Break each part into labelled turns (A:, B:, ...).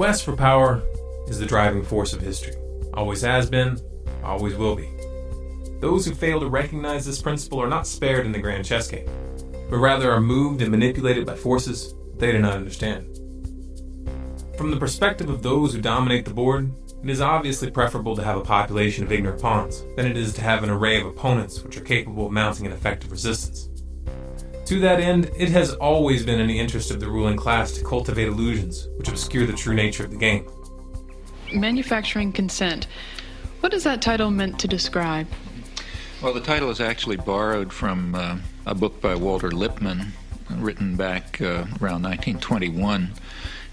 A: quest for power is the driving force of history. Always has been, always will be. Those who fail to recognize this principle are not spared in the grand chess game, but rather are moved and manipulated by forces they do not understand. From the perspective of those who dominate the board, it is obviously preferable to have a population of ignorant pawns than it is to have an array of opponents which are capable of mounting an effective resistance. To that end, it has always been in the interest of the ruling class to cultivate illusions which obscure the true nature of the game.
B: Manufacturing consent. What is that title meant to describe?
C: Well, the title is actually borrowed from a book by Walter Lippmann, written back around 1921,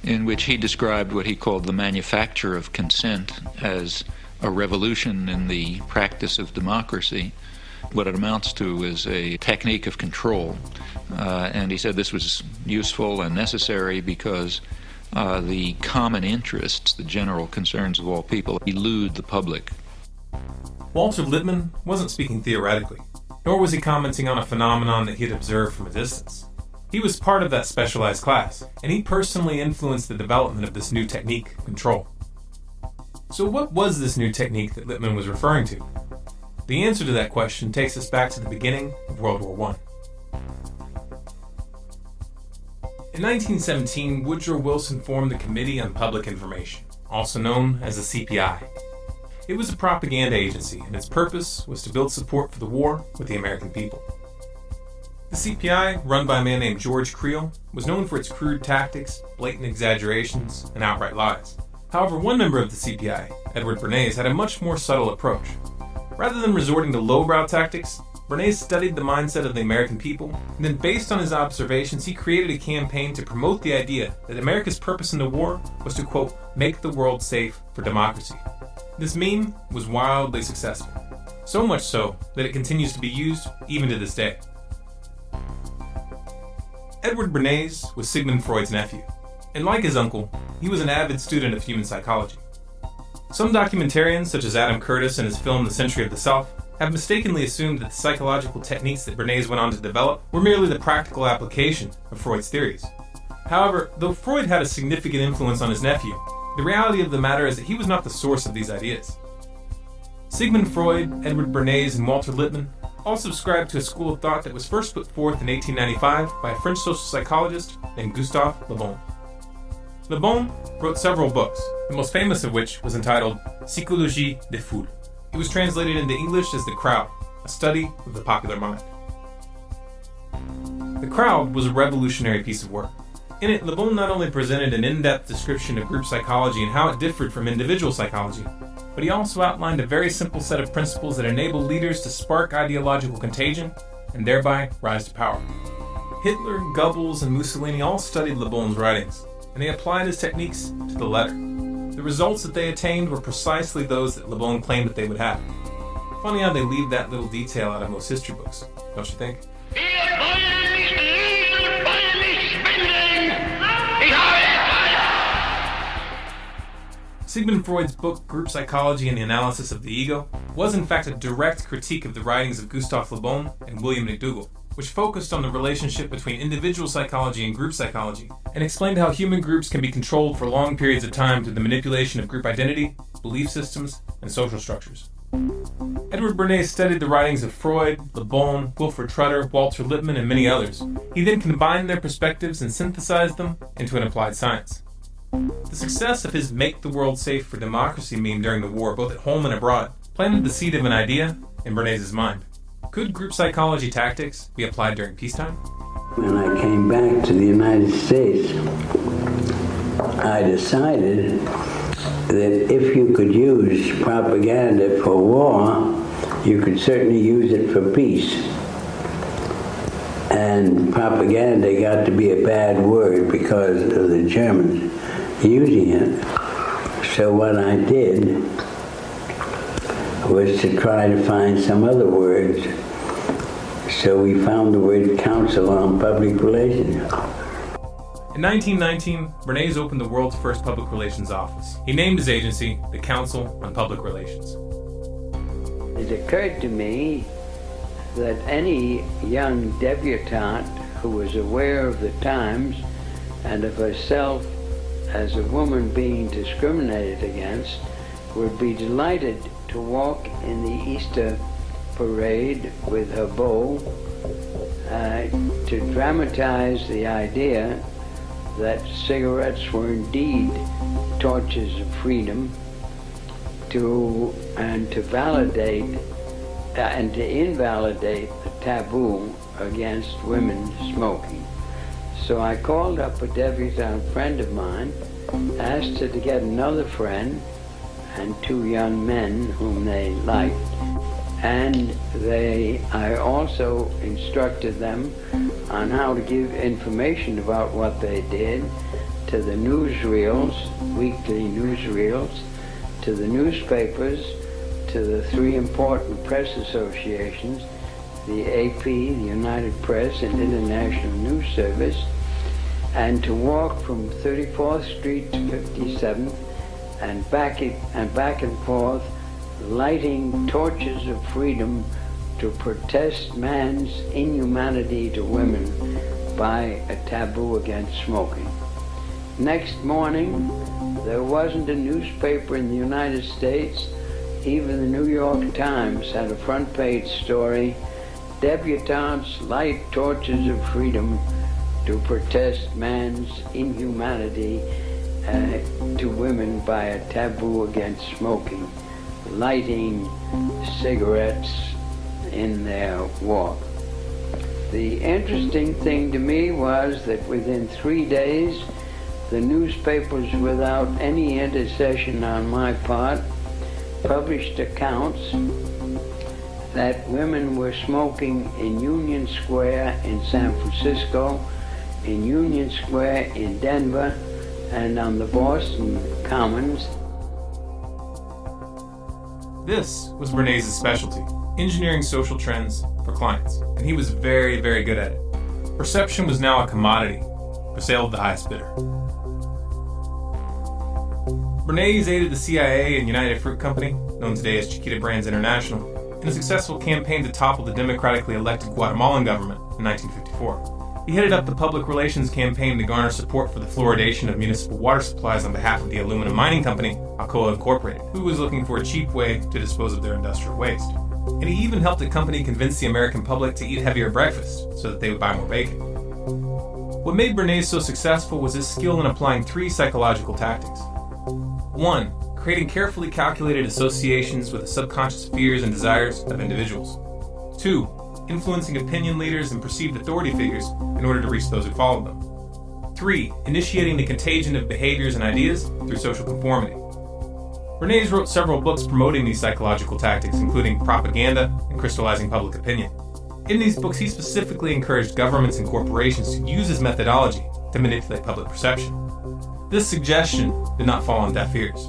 C: in which he described what he called the manufacture of consent as a revolution in the practice of democracy. What it amounts to is a technique of control. And he said this was useful and necessary because the common interests, the general concerns of all people, elude the public.
A: Walter Lippmann wasn't speaking theoretically, nor was he commenting on a phenomenon that he had observed from a distance. He was part of that specialized class, and he personally influenced the development of this new technique of control. So what was this new technique that Lippmann was referring to? The answer to that question takes us back to the beginning of World War I. In 1917, Woodrow Wilson formed the Committee on Public Information, also known as the CPI. It was a propaganda agency, and its purpose was to build support for the war with the American people. The CPI, run by a man named George Creel, was known for its crude tactics, blatant exaggerations, and outright lies. However, one member of the CPI, Edward Bernays, had a much more subtle approach. Rather than resorting to lowbrow tactics, Bernays studied the mindset of the American people, and then based on his observations, he created a campaign to promote the idea that America's purpose in the war was to, quote, make the world safe for democracy. This meme was wildly successful, so much so that it continues to be used even to this day. Edward Bernays was Sigmund Freud's nephew, and like his uncle, he was an avid student of human psychology. Some documentarians, such as Adam Curtis in his film The Century of the Self, have mistakenly assumed that the psychological techniques that Bernays went on to develop were merely the practical application of Freud's theories. However, though Freud had a significant influence on his nephew, the reality of the matter is that he was not the source of these ideas. Sigmund Freud, Edward Bernays, and Walter Lippmann all subscribed to a school of thought that was first put forth in 1895 by a French social psychologist named Gustave Le Bon. Le Bon wrote several books, the most famous of which was entitled Psicología del Poder. It was translated into English as The Crowd, a study of the popular mind. The Crowd was a revolutionary piece of work. In it, Le Bon not only presented an in-depth description of group psychology and how it differed from individual psychology, but he also outlined a very simple set of principles that enable leaders to spark ideological contagion and thereby rise to power. Hitler, Goebbels, and Mussolini all studied Le Bon's writings, and they applied his techniques to the letter. The results that they attained were precisely those that Le Bon claimed that they would have. Funny how they leave that little detail out of most history books, don't you think? Sigmund Freud's book, Group Psychology and the Analysis of the Ego, was in fact a direct critique of the writings of Gustave Le Bon and William McDougall, which focused on the relationship between individual psychology and group psychology, and explained how human groups can be controlled for long periods of time through the manipulation of group identity, belief systems, and social structures. Edward Bernays studied the writings of Freud, Le Bon, Wilfred Trutter, Walter Lippmann, and many others. He then combined their perspectives and synthesized them into an applied science. The success of his Make the World Safe for Democracy meme during the war, both at home and abroad, planted the seed of an idea in Bernays' mind. Could group psychology tactics be applied during peacetime?
D: When I came back to the United States, I decided that if you could use propaganda for war, you could certainly use it for peace. And propaganda got to be a bad word because of the Germans using it. So what I did was to try to find some other words. So we found the word Council on Public Relations.
A: In 1919, Bernays opened the world's first public relations office. He named his agency the Council on Public Relations.
D: It occurred to me that any young debutante who was aware of the times and of herself as a woman being discriminated against, would be delighted to walk in the Easter parade with her bow, to dramatize the idea that cigarettes were indeed torches of freedom, to validate and to invalidate the taboo against women smoking. So I called up a debutante friend of mine, asked her to get another friend and two young men whom they liked, and I also instructed them on how to give information about what they did to the newsreels, weekly newsreels, to the newspapers, to the three important press associations, the AP, the United Press, and International News Service, and to walk from 34th Street to 57th and back and forth, lighting torches of freedom to protest man's inhumanity to women by a taboo against smoking. Next morning, there wasn't a newspaper in the United States, even the New York Times had a front page story, "Debutantes light torches of freedom to protest man's inhumanity to women by a taboo against smoking, lighting cigarettes in their walk." The interesting thing to me was that within 3 days, the newspapers, without any intercession on my part, published accounts that women were smoking in Union Square in San Francisco, in Union Square in Denver, and on the Boston Commons.
A: This was Bernays' specialty, engineering social trends for clients, and he was very, very good at it. Perception was now a commodity, for sale of the highest bidder. Bernays aided the CIA and United Fruit Company, known today as Chiquita Brands International, in a successful campaign to topple the democratically elected Guatemalan government in 1954. He headed up the public relations campaign to garner support for the fluoridation of municipal water supplies on behalf of the aluminum mining company, Alcoa Incorporated, who was looking for a cheap way to dispose of their industrial waste. And he even helped the company convince the American public to eat heavier breakfast so that they would buy more bacon. What made Bernays so successful was his skill in applying 3 psychological tactics. 1. Creating carefully calculated associations with the subconscious fears and desires of individuals. 2. Influencing opinion leaders and perceived authority figures in order to reach those who follow them. 3. Initiating the contagion of behaviors and ideas through social conformity. Bernays wrote several books promoting these psychological tactics, including Propaganda and Crystallizing Public Opinion. In these books, he specifically encouraged governments and corporations to use his methodology to manipulate public perception. This suggestion did not fall on deaf ears.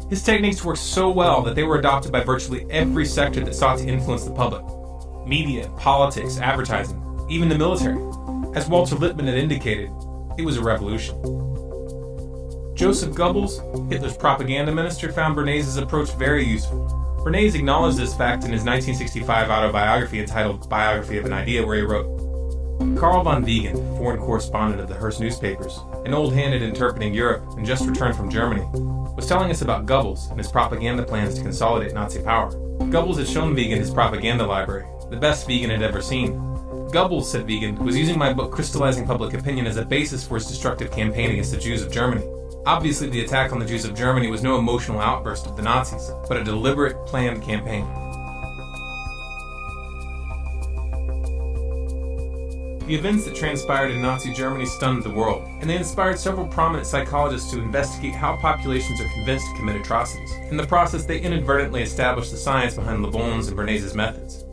A: His techniques worked so well that they were adopted by virtually every sector that sought to influence the public. Media, politics, advertising, even the military. As Walter Lippmann had indicated, it was a revolution. Joseph Goebbels, Hitler's propaganda minister, found Bernays' approach very useful. Bernays acknowledged this fact in his 1965 autobiography entitled Biography of an Idea, where he wrote, "Karl von Wiegand, foreign correspondent of the Hearst newspapers, an old hand at interpreting Europe and just returned from Germany, was telling us about Goebbels and his propaganda plans to consolidate Nazi power. Goebbels had shown Wiegand his propaganda library, the best Wiegand had ever seen. Goebbels, said Wiegand, was using my book Crystallizing Public Opinion as a basis for his destructive campaign against the Jews of Germany. Obviously, the attack on the Jews of Germany was no emotional outburst of the Nazis, but a deliberate, planned campaign." The events that transpired in Nazi Germany stunned the world, and they inspired several prominent psychologists to investigate how populations are convinced to commit atrocities. In the process, they inadvertently established the science behind Le Bon's and Bernays' methods.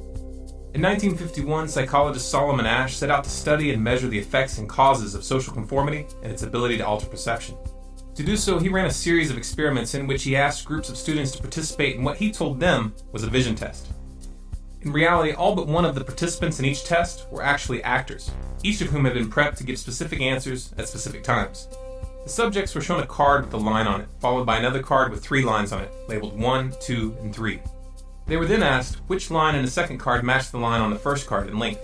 A: In 1951, psychologist Solomon Asch set out to study and measure the effects and causes of social conformity and its ability to alter perception. To do so, he ran a series of experiments in which he asked groups of students to participate in what he told them was a vision test. In reality, all but one of the participants in each test were actually actors, each of whom had been prepped to give specific answers at specific times. The subjects were shown a card with a line on it, followed by another card with 3 lines on it, labeled 1, 2, and 3. They were then asked which line in the second card matched the line on the first card in length.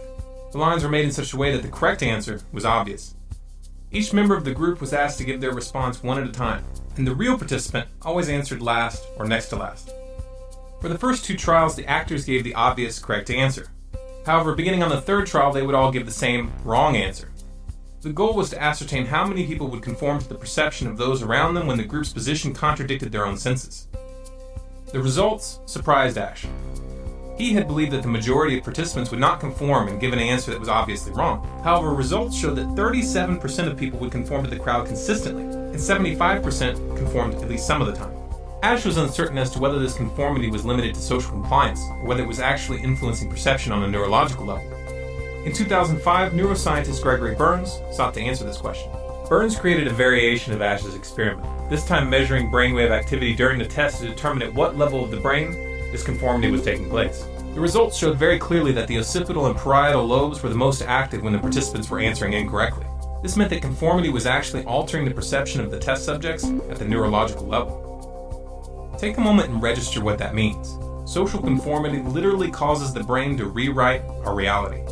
A: The lines were made in such a way that the correct answer was obvious. Each member of the group was asked to give their response one at a time, and the real participant always answered last or next to last. For the first 2 trials, the actors gave the obvious correct answer. However, beginning on the 3rd trial, they would all give the same wrong answer. The goal was to ascertain how many people would conform to the perception of those around them when the group's position contradicted their own senses. The results surprised Ash. He had believed that the majority of participants would not conform and give an answer that was obviously wrong. However, results showed that 37% of people would conform to the crowd consistently, and 75% conformed at least some of the time. Ash was uncertain as to whether this conformity was limited to social compliance, or whether it was actually influencing perception on a neurological level. In 2005, neuroscientist Gregory Burns sought to answer this question. Burns created a variation of Ash's experiment, this time measuring brainwave activity during the test to determine at what level of the brain this conformity was taking place. The results showed very clearly that the occipital and parietal lobes were the most active when the participants were answering incorrectly. This meant that conformity was actually altering the perception of the test subjects at the neurological level. Take a moment and register what that means. Social conformity literally causes the brain to rewrite our reality.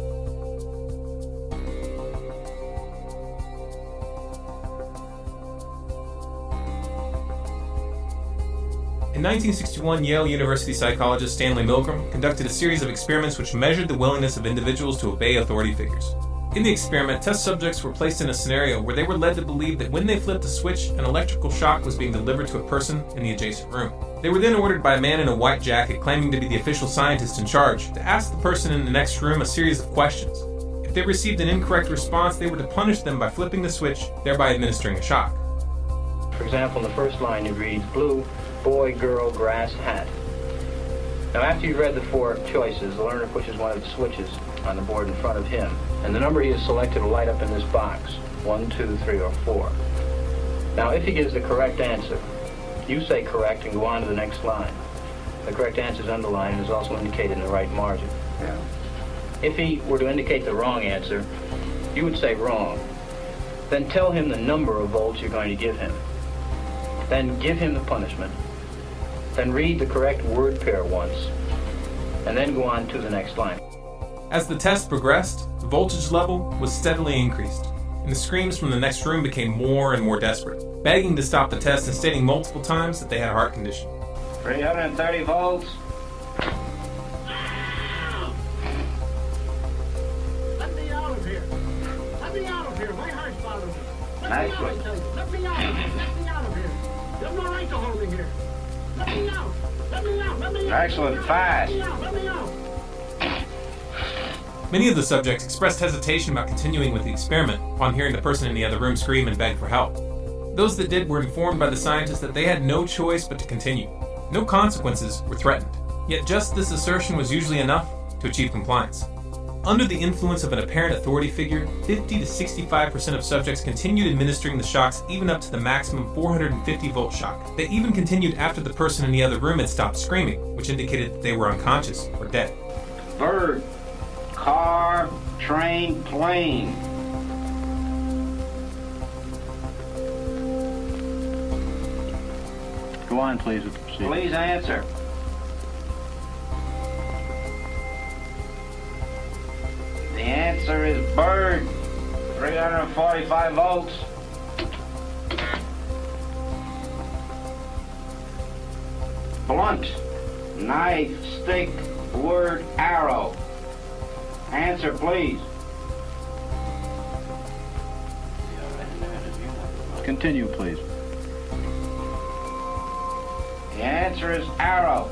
A: In 1961, Yale University psychologist Stanley Milgram conducted a series of experiments which measured the willingness of individuals to obey authority figures. In the experiment, test subjects were placed in a scenario where they were led to believe that when they flipped a switch, an electrical shock was being delivered to a person in the adjacent room. They were then ordered by a man in a white jacket claiming to be the official scientist in charge to ask the person in the next room a series of questions. If they received an incorrect response, they were to punish them by flipping the switch, thereby administering a shock.
E: For example, in the first line it reads, blue, boy, girl, grass, hat. Now after you've read the 4 choices, the learner pushes one of the switches on the board in front of him, and the number he has selected will light up in this box, 1, 2, 3, or 4. Now if he gives the correct answer, you say correct and go on to the next line. The correct answer is underlined and is also indicated in the right margin.
F: Yeah.
E: If he were to indicate the wrong answer, you would say wrong. Then tell him the number of volts you're going to give him. Then give him the punishment. Then read the correct word pair once, and then go on to the next line.
A: As the test progressed, the voltage level was steadily increased, and the screams from the next room became more and more desperate, begging to stop the test and stating multiple times that they had a heart condition.
E: 330 volts.
F: Let me out of here. Let me out of here. My heart's bothering me.
E: Nice one.
F: Let me out. Let me out of here. You have no right to hold me here. Let me out. Let me out. Let me out.
E: Excellent. Fast.
F: Let me out. Let me out.
A: Many of the subjects expressed hesitation about continuing with the experiment upon hearing the person in the other room scream and beg for help. Those that did were informed by the scientists that they had no choice but to continue. No consequences were threatened, yet just this assertion was usually enough to achieve compliance. Under the influence of an apparent authority figure, 50 to 65% of subjects continued administering the shocks even up to the maximum 450 volt shock. They even continued after the person in the other room had stopped screaming, which indicated that they were unconscious or dead.
E: Bird, car, train, plane.
G: Go on, please, with the procedure.
E: Please answer. The answer is bird, 345 volts. Blunt, knife, stick, word, arrow. Answer, please.
G: Continue, please.
E: The answer is arrow,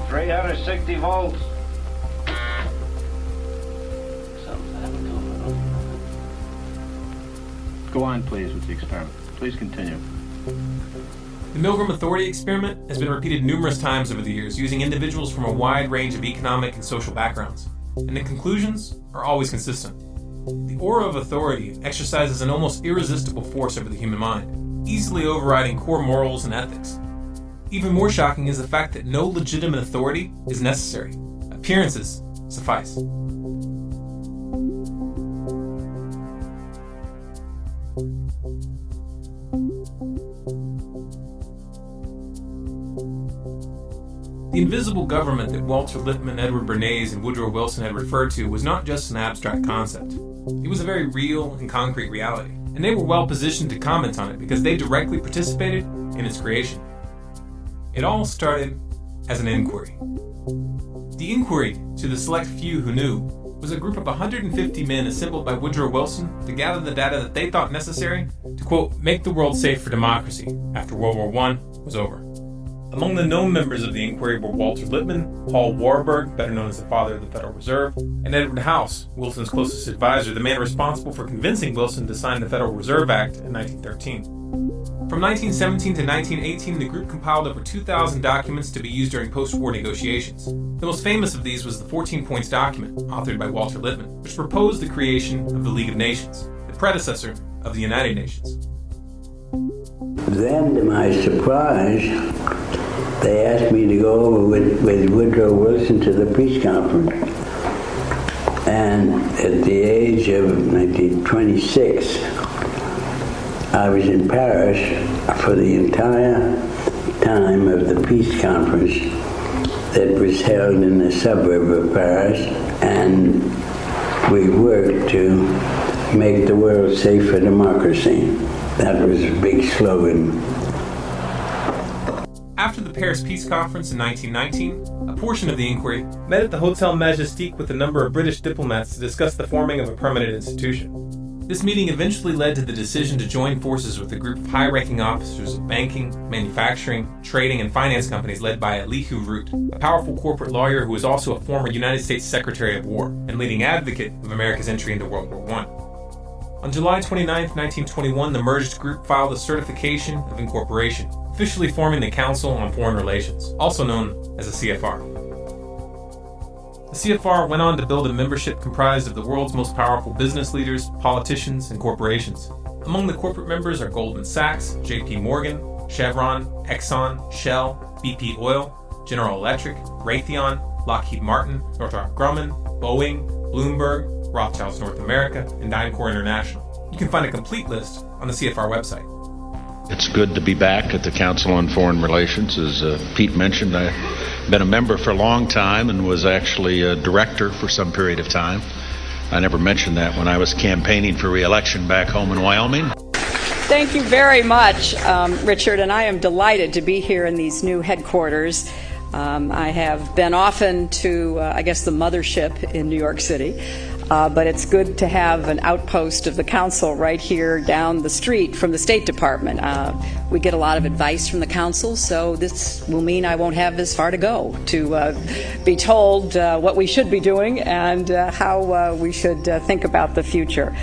E: 360 volts.
G: Go on, please, with the experiment. Please continue.
A: The Milgram Authority experiment has been repeated numerous times over the years using individuals from a wide range of economic and social backgrounds, and the conclusions are always consistent. The aura of authority exercises an almost irresistible force over the human mind, easily overriding core morals and ethics. Even more shocking is the fact that no legitimate authority is necessary. Appearances suffice. The invisible government that Walter Lippmann, Edward Bernays, and Woodrow Wilson had referred to was not just an abstract concept. It was a very real and concrete reality, and they were well positioned to comment on it because they directly participated in its creation. It all started as an inquiry. The inquiry, to the select few who knew, was a group of 150 men assembled by Woodrow Wilson to gather the data that they thought necessary to, quote, make the world safe for democracy after World War I was over. Among the known members of the inquiry were Walter Lippmann, Paul Warburg, better known as the father of the Federal Reserve, and Edward House, Wilson's closest advisor, the man responsible for convincing Wilson to sign the Federal Reserve Act in 1913. From 1917 to 1918, the group compiled over 2,000 documents to be used during post-war negotiations. The most famous of these was the 14 Points document, authored by Walter Lippmann, which proposed the creation of the League of Nations, the predecessor of the United Nations.
D: Then, to my surprise, they asked me to go over with Woodrow Wilson to the peace conference. And at the age of 1926, I was in Paris for the entire time of the peace conference that was held in the suburb of Paris, and we worked to make the world safe for democracy. That was a big slogan.
A: After the Paris Peace Conference in 1919, a portion of the inquiry met at the Hotel Majestic with a number of British diplomats to discuss the forming of a permanent institution. This meeting eventually led to the decision to join forces with a group of high-ranking officers of banking, manufacturing, trading, and finance companies led by Elihu Root, a powerful corporate lawyer who was also a former United States Secretary of War and leading advocate of America's entry into World War I. On July 29, 1921, the merged group filed a certification of incorporation, officially forming the Council on Foreign Relations, also known as the CFR. The CFR went on to build a membership comprised of the world's most powerful business leaders, politicians, and corporations. Among the corporate members are Goldman Sachs, JP Morgan, Chevron, Exxon, Shell, BP Oil, General Electric, Raytheon, Lockheed Martin, Northrop Grumman, Boeing, Bloomberg, Rothschilds North America, and DynCorp International. You can find a complete list on the CFR website.
H: It's good to be back at the Council on Foreign Relations. As Pete mentioned, I've been a member for a long time and was actually a director for some period of time. I never mentioned that when I was campaigning for re-election back home in Wyoming.
I: Thank you very much, Richard, and I am delighted to be here in these new headquarters. I have been often to, the mothership in New York City. But it's good to have an outpost of the council right here down the street from the State Department. We get a lot of advice from the council, so this will mean I won't have as far to go to be told what we should be doing and how we should think about the future.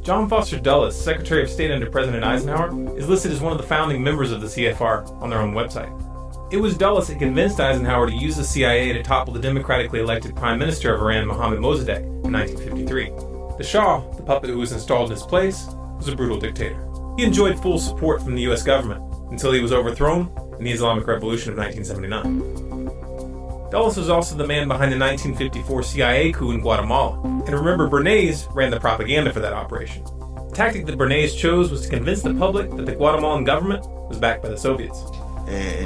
A: John Foster Dulles, Secretary of State under President Eisenhower, is listed as one of the founding members of the CFR on their own website. It was Dulles that convinced Eisenhower to use the CIA to topple the democratically elected Prime Minister of Iran, Mohammad Mossadegh, in 1953. The Shah, the puppet who was installed in his place, was a brutal dictator. He enjoyed full support from the U.S. government until he was overthrown in the Islamic Revolution of 1979. Dulles was also the man behind the 1954 CIA coup in Guatemala, and remember, Bernays ran the propaganda for that operation. The tactic that Bernays chose was to convince the public that the Guatemalan government was backed by the Soviets.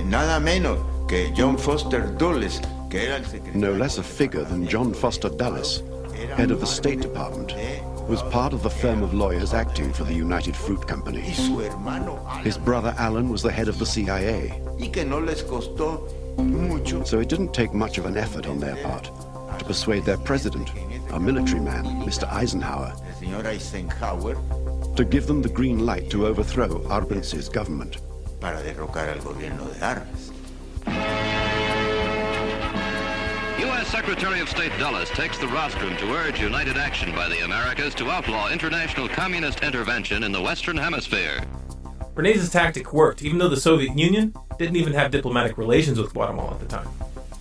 J: Nada menos que John Foster Dulles, que era el secretario.
K: No less a figure than John Foster Dulles, head of the State Department, was part of the firm of lawyers acting for the United Fruit Company. His brother Alan was the head of the CIA. So it didn't take much of an effort on their part to persuade their president, a military man, Mr. Eisenhower, to give them the green light to overthrow Arbenzi's government.
J: Para derrocar al gobierno de Arbenz.
L: U.S. Secretary of State Dulles takes the rostrum to urge united action by the Americas to outlaw international communist intervention in the Western Hemisphere.
A: Bernays' tactic worked, even though the Soviet Union didn't even have diplomatic relations with Guatemala at the time.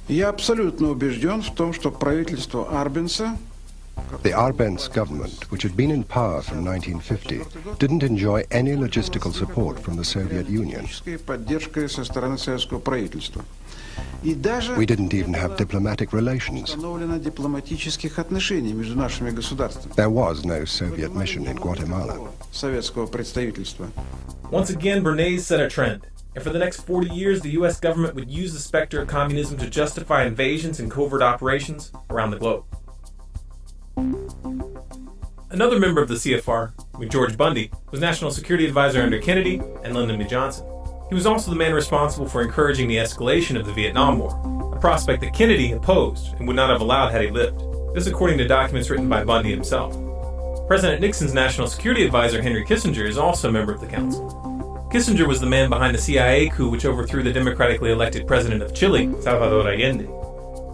M: Я абсолютно убежден в том, что правительство Арбенца
N: The Arbenz government, which had been in power from 1950, didn't enjoy any logistical support from the Soviet Union. We didn't even have diplomatic relations. There was no Soviet mission in Guatemala.
A: Once again, Bernays set a trend, and for the next 40 years, the U.S. government would use the specter of communism to justify invasions and covert operations around the globe. Another member of the CFR, McGeorge Bundy, was National Security Advisor under Kennedy and Lyndon B. Johnson. He was also the man responsible for encouraging the escalation of the Vietnam War, a prospect that Kennedy opposed and would not have allowed had he lived. This according to documents written by Bundy himself. President Nixon's National Security Advisor Henry Kissinger is also a member of the council. Kissinger was the man behind the CIA coup which overthrew the democratically elected president of Chile, Salvador Allende.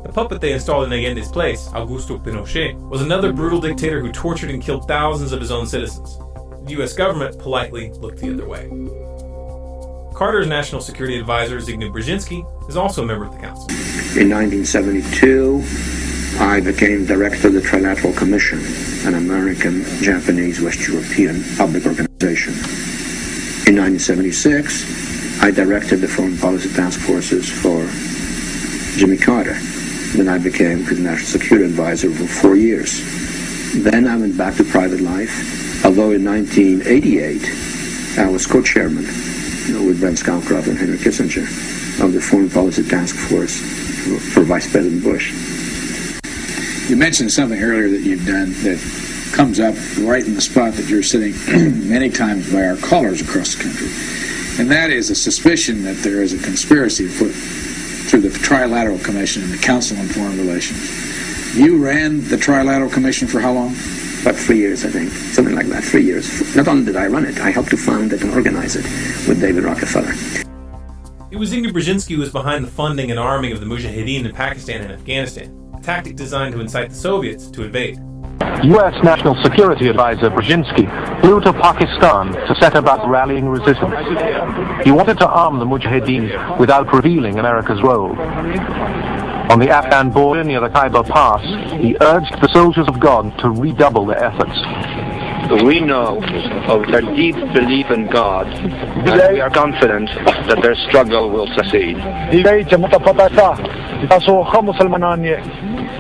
A: The puppet they installed in Allende's place, Augusto Pinochet, was another brutal dictator who tortured and killed thousands of his own citizens. The U.S. government politely looked the other way. Carter's National Security Advisor, Zbigniew Brzezinski, is also a member of the council.
O: In 1972, I became director of the Trilateral Commission, an American, Japanese, West European public organization. In 1976, I directed the foreign policy task forces for Jimmy Carter. Then I became his national security advisor for 4 years. Then I went back to private life, although in 1988, I was co-chairman with Brent Scowcroft and Henry Kissinger of the foreign policy task force for Vice President Bush.
P: You mentioned something earlier that you've done that comes up right in the spot that you're sitting many times by our callers across the country, and that is a suspicion that there is a conspiracy afoot through the Trilateral Commission and the Council on Foreign Relations. You ran the Trilateral Commission for how long?
O: About 3 years, I think. Something like that, 3 years. Not only did I run it, I helped to found it and organize it with David Rockefeller.
A: It was Zbigniew Brzezinski who was behind the funding and arming of the Mujahideen in Pakistan and Afghanistan, a tactic designed to incite the Soviets to invade.
Q: U.S. National Security Advisor Brzezinski flew to Pakistan to set about rallying resistance. He wanted to arm the Mujahideen without revealing America's role. On the Afghan border near the Khyber Pass, he urged the soldiers of God to redouble their efforts.
R: We know of their deep belief in God, and we are confident that their struggle will succeed.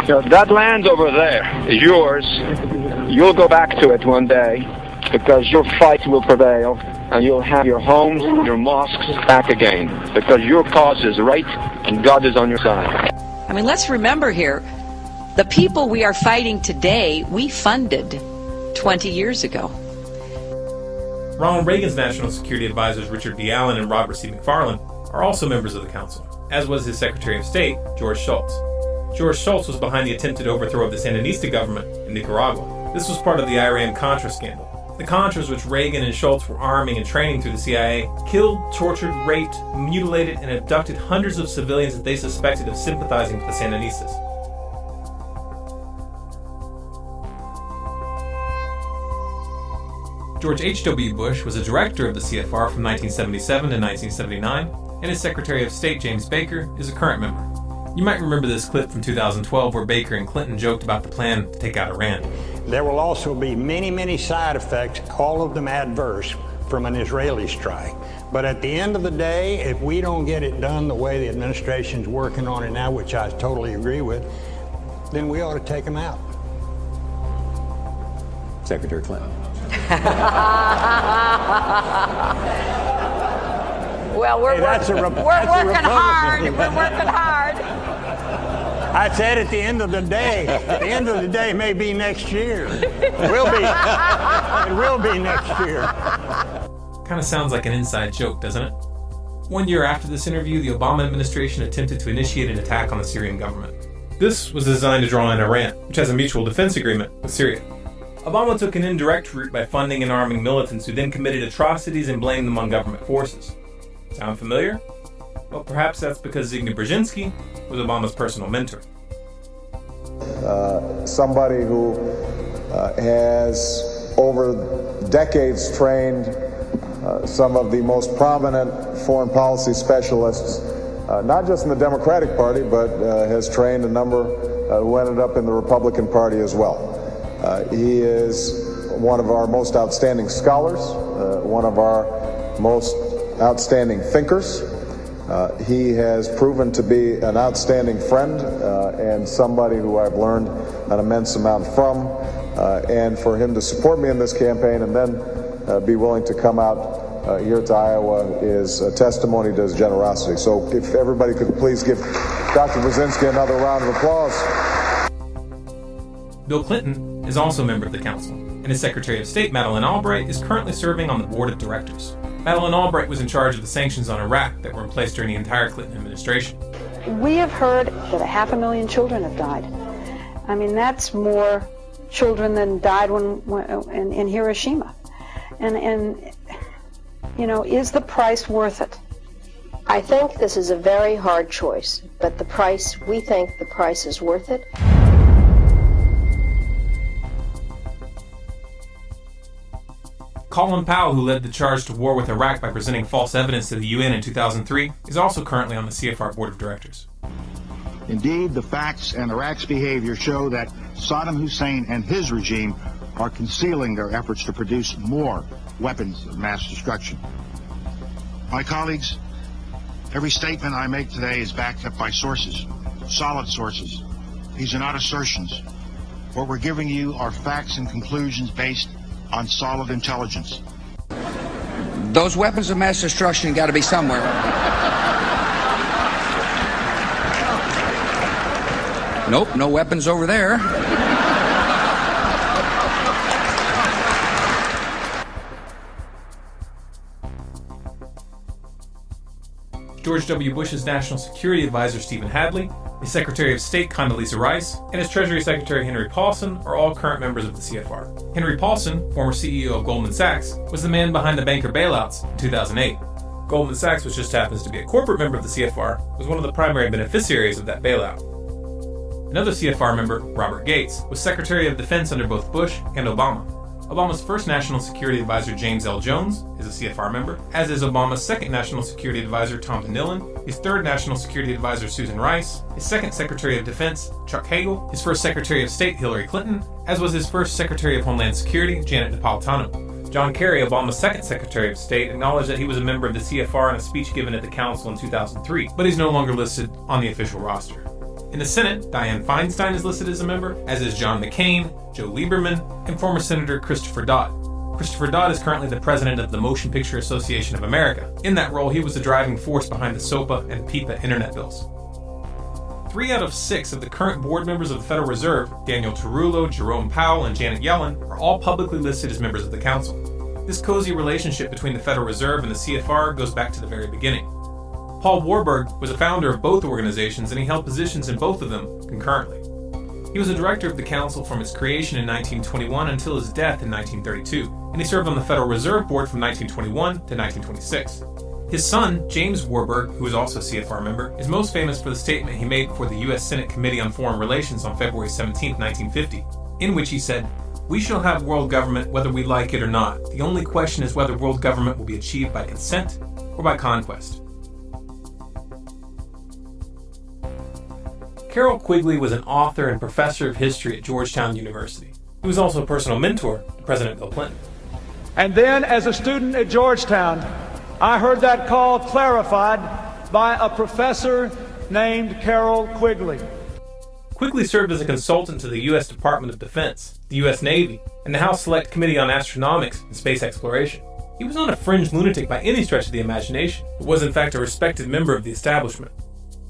R: That land over there is yours. You'll go back to it one day because your fight will prevail and you'll have your homes, your mosques back again because your cause is right and God is on your side.
I: I mean, let's remember here, the people we are fighting today, we funded 20 years ago.
A: Ronald Reagan's National Security Advisors Richard B. Allen and Robert C. McFarlane are also members of the council, as was his Secretary of State, George Shultz. George Shultz was behind the attempted overthrow of the Sandinista government in Nicaragua. This was part of the Iran-Contra scandal. The Contras, which Reagan and Shultz were arming and training through the CIA, killed, tortured, raped, mutilated, and abducted hundreds of civilians that they suspected of sympathizing with the Sandinistas. George H.W. Bush was a director of the CFR from 1977 to 1979, and his Secretary of State, James Baker, is a current member. You might remember this clip from 2012 where Baker and Clinton joked about the plan to take out Iran.
S: There will also be many, many side effects, all of them adverse, from an Israeli strike. But at the end of the day, if we don't get it done the way the administration's working on it now, which I totally agree with, then we ought to take them out.
T: Secretary Clinton.
I: Well, we're working hard. We're working hard.
S: I said at the end of the day may be next year. It will be next year.
A: Kind of sounds like an inside joke, doesn't it? 1 year after this interview, the Obama administration attempted to initiate an attack on the Syrian government. This was designed to draw in Iran, which has a mutual defense agreement with Syria. Obama took an indirect route by funding and arming militants who then committed atrocities and blamed them on government forces. Sound familiar? Well, perhaps that's because Zbigniew Brzezinski was Obama's personal mentor.
U: Somebody who has over decades trained some of the most prominent foreign policy specialists, not just in the Democratic Party, but has trained a number who ended up in the Republican Party as well. He is one of our most outstanding scholars, one of our most outstanding thinkers. He has proven to be an outstanding friend and somebody who I've learned an immense amount from. And for him to support me in this campaign and then be willing to come out here to Iowa is a testimony to his generosity. So if everybody could please give Dr. Brzezinski another round of applause.
A: Bill Clinton is also a member of the council. and his Secretary of State, Madeleine Albright, is currently serving on the board of directors. Madeleine Albright was in charge of the sanctions on Iraq that were in place during the entire Clinton administration.
T: We have heard that 500,000 children have died. I mean, that's more children than died in Hiroshima. And you know, is the price worth it?
V: I think this is a very hard choice, but we think the price is worth it.
A: Colin Powell, who led the charge to war with Iraq by presenting false evidence to the UN in 2003, is also currently on the CFR board of directors.
W: Indeed, the facts and Iraq's behavior show that Saddam Hussein and his regime are concealing their efforts to produce more weapons of mass destruction. My colleagues, every statement I make today is backed up by sources, solid sources. These are not assertions. What we're giving you are facts and conclusions based on solid intelligence.
X: Those weapons of mass destruction got to be somewhere. Nope, no weapons over there.
A: George W. Bush's National Security Advisor, Stephen Hadley, his Secretary of State, Condoleezza Rice, and his Treasury Secretary, Henry Paulson, are all current members of the CFR. Henry Paulson, former CEO of Goldman Sachs, was the man behind the banker bailouts in 2008. Goldman Sachs, which just happens to be a corporate member of the CFR, was one of the primary beneficiaries of that bailout. Another CFR member, Robert Gates, was Secretary of Defense under both Bush and Obama. Obama's first National Security Advisor, James L. Jones, is a CFR member, as is Obama's second National Security Advisor, Tom DeNillen, his third National Security Advisor, Susan Rice, his second Secretary of Defense, Chuck Hagel, his first Secretary of State, Hillary Clinton, as was his first Secretary of Homeland Security, Janet Napolitano. John Kerry, Obama's second Secretary of State, acknowledged that he was a member of the CFR in a speech given at the Council in 2003, but he's no longer listed on the official roster. In the Senate, Dianne Feinstein is listed as a member, as is John McCain, Joe Lieberman, and former Senator Christopher Dodd. Christopher Dodd is currently the president of the Motion Picture Association of America. In that role, he was the driving force behind the SOPA and PIPA internet bills. 3 out of 6 of the current board members of the Federal Reserve, Daniel Tarullo, Jerome Powell, and Janet Yellen, are all publicly listed as members of the Council. This cozy relationship between the Federal Reserve and the CFR goes back to the very beginning. Paul Warburg was a founder of both organizations, and he held positions in both of them concurrently. He was a director of the Council from its creation in 1921 until his death in 1932, and he served on the Federal Reserve Board from 1921 to 1926. His son, James Warburg, who is also a CFR member, is most famous for the statement he made before the U.S. Senate Committee on Foreign Relations on February 17, 1950, in which he said, "We shall have world government whether we like it or not. The only question is whether world government will be achieved by consent or by conquest." Carroll Quigley was an author and professor of history at Georgetown University. He was also a personal mentor to President Bill Clinton.
Y: And then, as a student at Georgetown, I heard that call clarified by a professor named Carroll Quigley.
A: Quigley served as a consultant to the U.S. Department of Defense, the U.S. Navy, and the House Select Committee on Astronomics and Space Exploration. He was not a fringe lunatic by any stretch of the imagination, but was in fact a respected member of the establishment.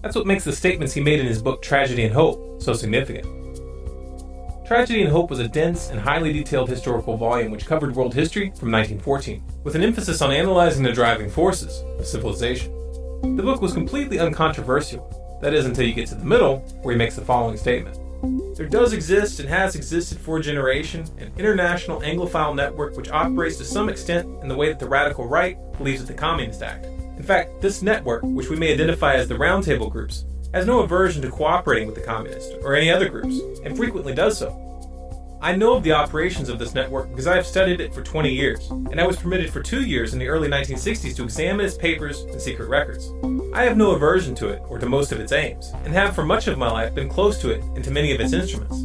A: That's what makes the statements he made in his book Tragedy and Hope so significant. Tragedy and Hope was a dense and highly detailed historical volume which covered world history from 1914, with an emphasis on analyzing the driving forces of civilization. The book was completely uncontroversial, that is until you get to the middle, where he makes the following statement. There does exist and has existed for a generation an international Anglophile network which operates to some extent in the way that the radical right believes in the Communist Act. In fact, this network, which we may identify as the Roundtable groups, has no aversion to cooperating with the communists or any other groups, and frequently does so. I know of the operations of this network because I have studied it for 20 years, and I was permitted for 2 years in the early 1960s to examine its papers and secret records. I have no aversion to it or to most of its aims, and have for much of my life been close to it and to many of its instruments.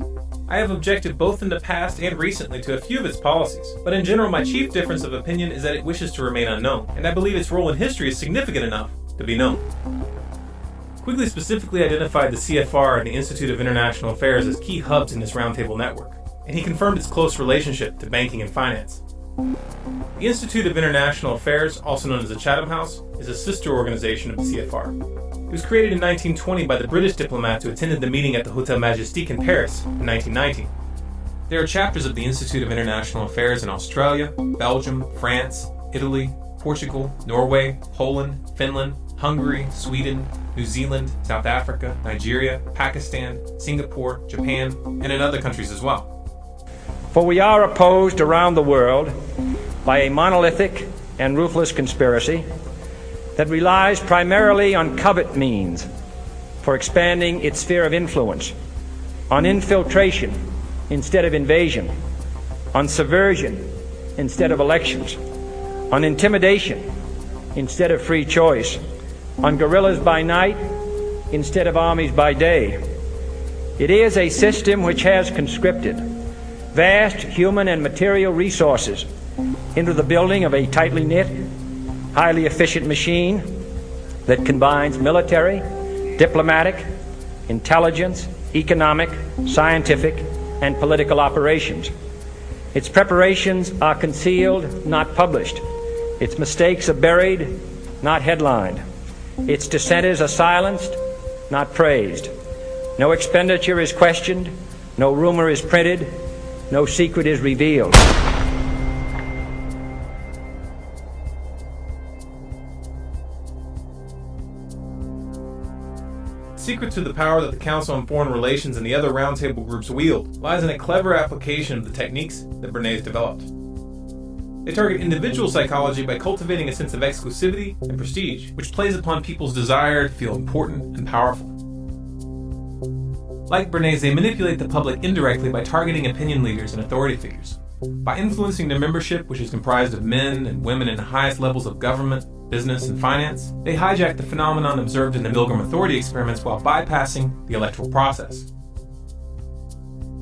A: I have objected both in the past and recently to a few of its policies, but in general my chief difference of opinion is that it wishes to remain unknown, and I believe its role in history is significant enough to be known. Quigley specifically identified the CFR and the Institute of International Affairs as key hubs in this roundtable network, and he confirmed its close relationship to banking and finance. The Institute of International Affairs, also known as the Chatham House, is a sister organization of the CFR. It was created in 1920 by the British diplomats who attended the meeting at the Hotel Majestic in Paris in 1919. There are chapters of the Institute of International Affairs in Australia, Belgium, France, Italy, Portugal, Norway, Poland, Finland, Hungary, Sweden, New Zealand, South Africa, Nigeria, Pakistan, Singapore, Japan, and in other countries as well.
B: For we are opposed around the world by a monolithic and ruthless conspiracy that relies primarily on covert means for expanding its sphere of influence, on infiltration instead of invasion, on subversion instead of elections, on intimidation instead of free choice, on guerrillas by night instead of armies by day. It is a system which has conscripted vast human and material resources into the building of a tightly knit, highly efficient machine that combines military, diplomatic, intelligence, economic, scientific, and political operations. Its preparations are concealed, not published. Its mistakes are buried, not headlined. Its dissenters are silenced, not praised. No expenditure is questioned, no rumor is printed, no secret is revealed.
A: The secret to the power that the Council on Foreign Relations and the other roundtable groups wield lies in a clever application of the techniques that Bernays developed. They target individual psychology by cultivating a sense of exclusivity and prestige, which plays upon people's desire to feel important and powerful. Like Bernays, they manipulate the public indirectly by targeting opinion leaders and authority figures. By influencing their membership, which is comprised of men and women in the highest levels of government, business, and finance, they hijack the phenomenon observed in the Milgram authority experiments while bypassing the electoral process.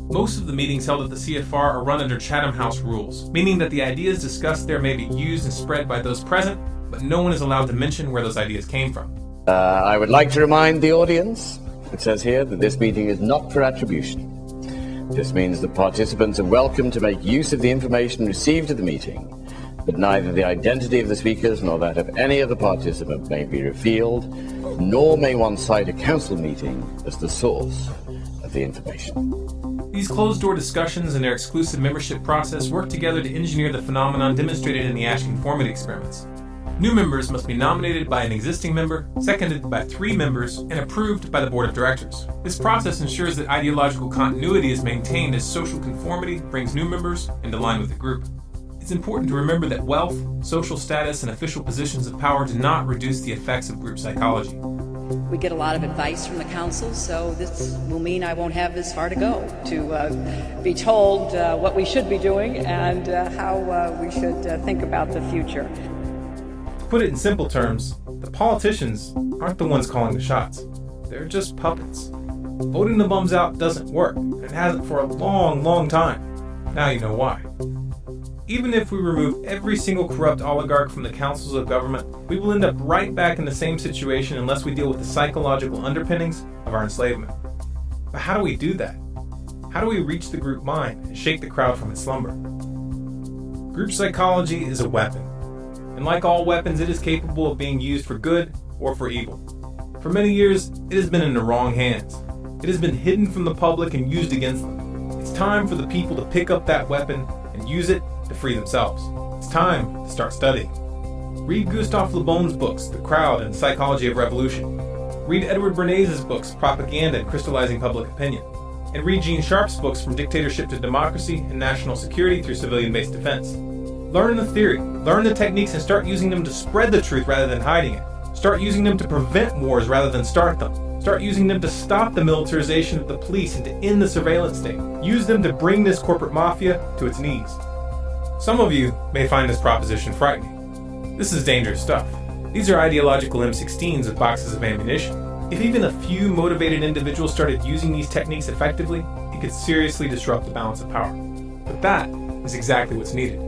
A: Most of the meetings held at the CFR are run under Chatham House rules, meaning that the ideas discussed there may be used and spread by those present, but no one is allowed to mention where those ideas came from.
C: I would like to remind the audience, it says here, that this meeting is not for attribution. This means that participants are welcome to make use of the information received at the meeting, but neither the identity of the speakers nor that of any other participant may be revealed, nor may one cite a council meeting as the source of the information.
A: These closed-door discussions and their exclusive membership process work together to engineer the phenomenon demonstrated in the Ash conformity experiments. New members must be nominated by an existing member, seconded by 3 members, and approved by the board of directors. This process ensures that ideological continuity is maintained as social conformity brings new members into line with the group. It's important to remember that wealth, social status, and official positions of power do not reduce the effects of group psychology.
I: We get a lot of advice from the council, so this will mean I won't have this far to go to be told what we should be doing and how we should think about the future.
A: To put it in simple terms, the politicians aren't the ones calling the shots. They're just puppets. Voting the bums out doesn't work, and it hasn't for a long, long time. Now you know why. Even if we remove every single corrupt oligarch from the councils of government, we will end up right back in the same situation unless we deal with the psychological underpinnings of our enslavement. But how do we do that? How do we reach the group mind and shake the crowd from its slumber? Group psychology is a weapon, and like all weapons, it is capable of being used for good or for evil. For many years, it has been in the wrong hands. It has been hidden from the public and used against them. It's time for the people to pick up that weapon and use it to free themselves. It's time to start studying. Read Gustave Le Bon's books, The Crowd and Psychology of Revolution. Read Edward Bernays' books, Propaganda and Crystallizing Public Opinion. And read Gene Sharp's books, From Dictatorship to Democracy and National Security Through Civilian-Based Defense. Learn the theory, learn the techniques, and start using them to spread the truth rather than hiding it. Start using them to prevent wars rather than start them. Start using them to stop the militarization of the police and to end the surveillance state. Use them to bring this corporate mafia to its knees. Some of you may find this proposition frightening. This is dangerous stuff. These are ideological M16s with boxes of ammunition. If even a few motivated individuals started using these techniques effectively, it could seriously disrupt the balance of power. But that is exactly what's needed.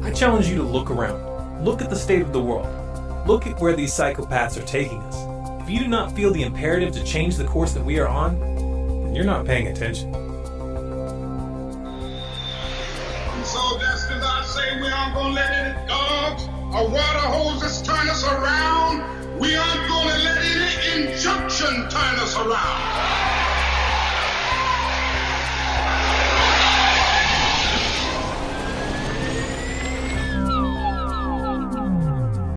A: I challenge you to look around. Look at the state of the world. Look at where these psychopaths are taking us. If you do not feel the imperative to change the course that we are on, then you're not paying attention.
E: So just as I say we aren't going to let any dogs or water hoses turn us around, we